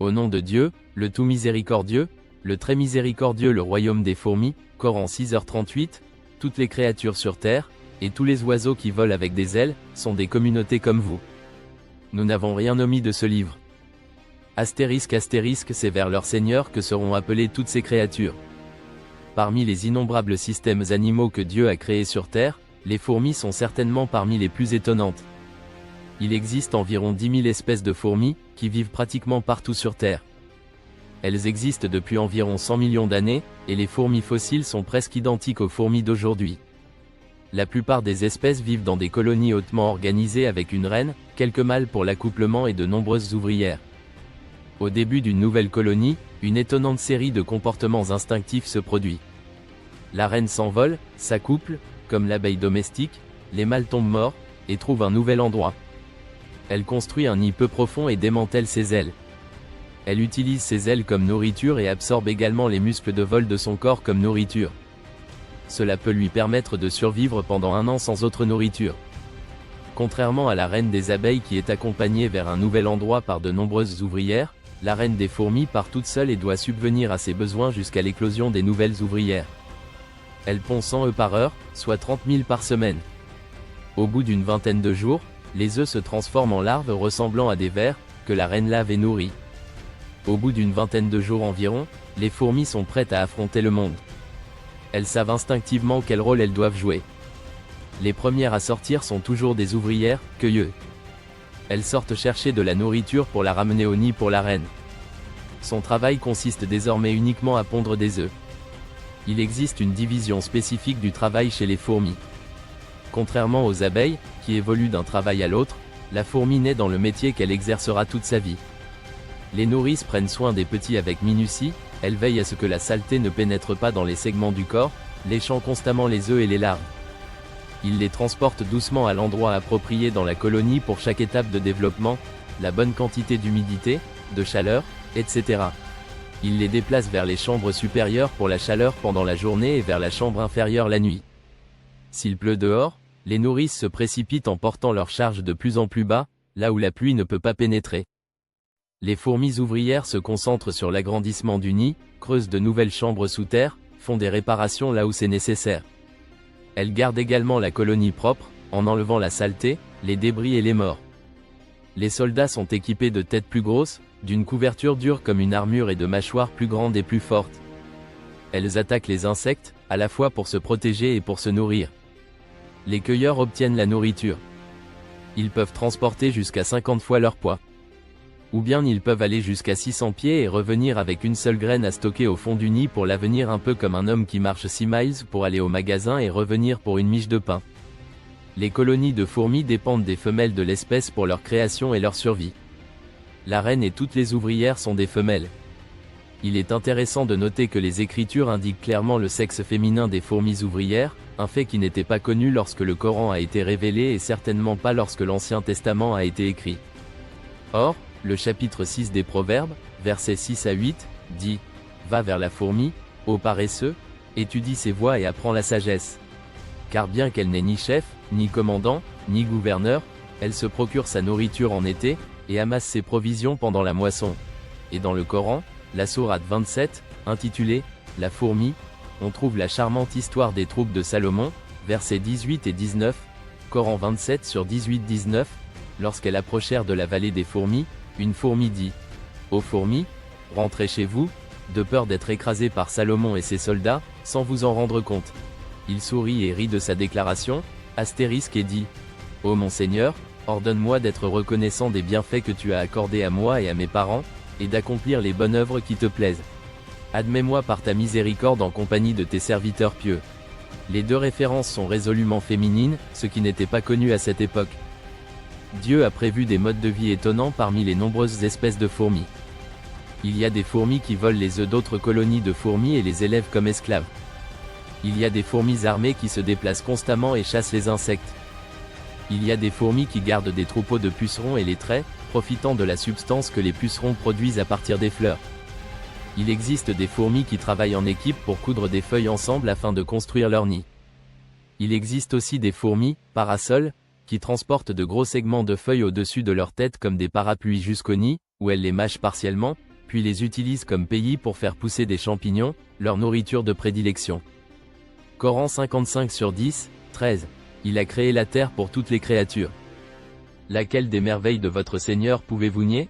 Au nom de Dieu, le tout miséricordieux, le très miséricordieux, le royaume des fourmis, Coran 6h38, toutes les créatures sur terre, et tous les oiseaux qui volent avec des ailes, sont des communautés comme vous. Nous n'avons rien omis de ce livre. Astérisque, c'est vers leur Seigneur que seront appelées toutes ces créatures. Parmi les innombrables systèmes animaux que Dieu a créés sur terre, les fourmis sont certainement parmi les plus étonnantes. Il existe environ 10 000 espèces de fourmis, qui vivent pratiquement partout sur Terre. Elles existent depuis environ 100 millions d'années, et les fourmis fossiles sont presque identiques aux fourmis d'aujourd'hui. La plupart des espèces vivent dans des colonies hautement organisées avec une reine, quelques mâles pour l'accouplement et de nombreuses ouvrières. Au début d'une nouvelle colonie, une étonnante série de comportements instinctifs se produit. La reine s'envole, s'accouple, comme l'abeille domestique, les mâles tombent morts, et trouvent un nouvel endroit. Elle construit un nid peu profond et démantèle ses ailes. Elle utilise ses ailes comme nourriture et absorbe également les muscles de vol de son corps comme nourriture. Cela peut lui permettre de survivre pendant 1 an sans autre nourriture. Contrairement à la reine des abeilles qui est accompagnée vers un nouvel endroit par de nombreuses ouvrières, la reine des fourmis part toute seule et doit subvenir à ses besoins jusqu'à l'éclosion des nouvelles ouvrières. Elle pond 100 œufs par heure, soit 30 000 par semaine. Au bout d'une vingtaine de jours, les œufs se transforment en larves ressemblant à des vers, que la reine lave et nourrit. Au bout d'une vingtaine de jours environ, les fourmis sont prêtes à affronter le monde. Elles savent instinctivement quel rôle elles doivent jouer. Les premières à sortir sont toujours des ouvrières, cueilleuses. Elles sortent chercher de la nourriture pour la ramener au nid pour la reine. Son travail consiste désormais uniquement à pondre des œufs. Il existe une division spécifique du travail chez les fourmis. Contrairement aux abeilles, qui évoluent d'un travail à l'autre, la fourmi naît dans le métier qu'elle exercera toute sa vie. Les nourrices prennent soin des petits avec minutie, elles veillent à ce que la saleté ne pénètre pas dans les segments du corps, léchant constamment les œufs et les larves. Ils les transportent doucement à l'endroit approprié dans la colonie pour chaque étape de développement, la bonne quantité d'humidité, de chaleur, etc. Ils les déplacent vers les chambres supérieures pour la chaleur pendant la journée et vers la chambre inférieure la nuit. S'il pleut dehors, les nourrices se précipitent en portant leur charge de plus en plus bas, là où la pluie ne peut pas pénétrer. Les fourmis ouvrières se concentrent sur l'agrandissement du nid, creusent de nouvelles chambres sous terre, font des réparations là où c'est nécessaire. Elles gardent également la colonie propre, en enlevant la saleté, les débris et les morts. Les soldats sont équipés de têtes plus grosses, d'une couverture dure comme une armure et de mâchoires plus grandes et plus fortes. Elles attaquent les insectes, à la fois pour se protéger et pour se nourrir. Les cueilleurs obtiennent la nourriture. Ils peuvent transporter jusqu'à 50 fois leur poids. Ou bien ils peuvent aller jusqu'à 600 pieds et revenir avec une seule graine à stocker au fond du nid pour l'avenir, un peu comme un homme qui marche 6 miles pour aller au magasin et revenir pour une miche de pain. Les colonies de fourmis dépendent des femelles de l'espèce pour leur création et leur survie. La reine et toutes les ouvrières sont des femelles. Il est intéressant de noter que les Écritures indiquent clairement le sexe féminin des fourmis ouvrières, un fait qui n'était pas connu lorsque le Coran a été révélé et certainement pas lorsque l'Ancien Testament a été écrit. Or, le chapitre 6 des Proverbes, versets 6 à 8, dit « Va vers la fourmi, ô paresseux, étudie ses voies et apprends la sagesse. Car bien qu'elle n'ait ni chef, ni commandant, ni gouverneur, elle se procure sa nourriture en été, et amasse ses provisions pendant la moisson. » Et dans le Coran, la sourate 27, intitulée « La fourmi », on trouve la charmante histoire des troupes de Salomon, versets 18 et 19, Coran 27 sur 18-19, lorsqu'elles approchèrent de la vallée des fourmis, une fourmi dit « Ô fourmis, rentrez chez vous », de peur d'être écrasé par Salomon et ses soldats, sans vous en rendre compte. Il sourit et rit de sa déclaration, et dit « Ô mon Seigneur, ordonne-moi d'être reconnaissant des bienfaits que tu as accordés à moi et à mes parents, et d'accomplir les bonnes œuvres qui te plaisent. Admets-moi par ta miséricorde en compagnie de tes serviteurs pieux. » Les deux références sont résolument féminines, ce qui n'était pas connu à cette époque. Dieu a prévu des modes de vie étonnants parmi les nombreuses espèces de fourmis. Il y a des fourmis qui volent les œufs d'autres colonies de fourmis et les élèvent comme esclaves. Il y a des fourmis armées qui se déplacent constamment et chassent les insectes. Il y a des fourmis qui gardent des troupeaux de pucerons et les traient, profitant de la substance que les pucerons produisent à partir des fleurs. Il existe des fourmis qui travaillent en équipe pour coudre des feuilles ensemble afin de construire leur nid. Il existe aussi des fourmis, parasols, qui transportent de gros segments de feuilles au-dessus de leur tête comme des parapluies jusqu'au nid, où elles les mâchent partiellement, puis les utilise comme pays pour faire pousser des champignons, leur nourriture de prédilection. Coran 55/10, 13. Il a créé la terre pour toutes les créatures. Laquelle des merveilles de votre Seigneur pouvez-vous nier ?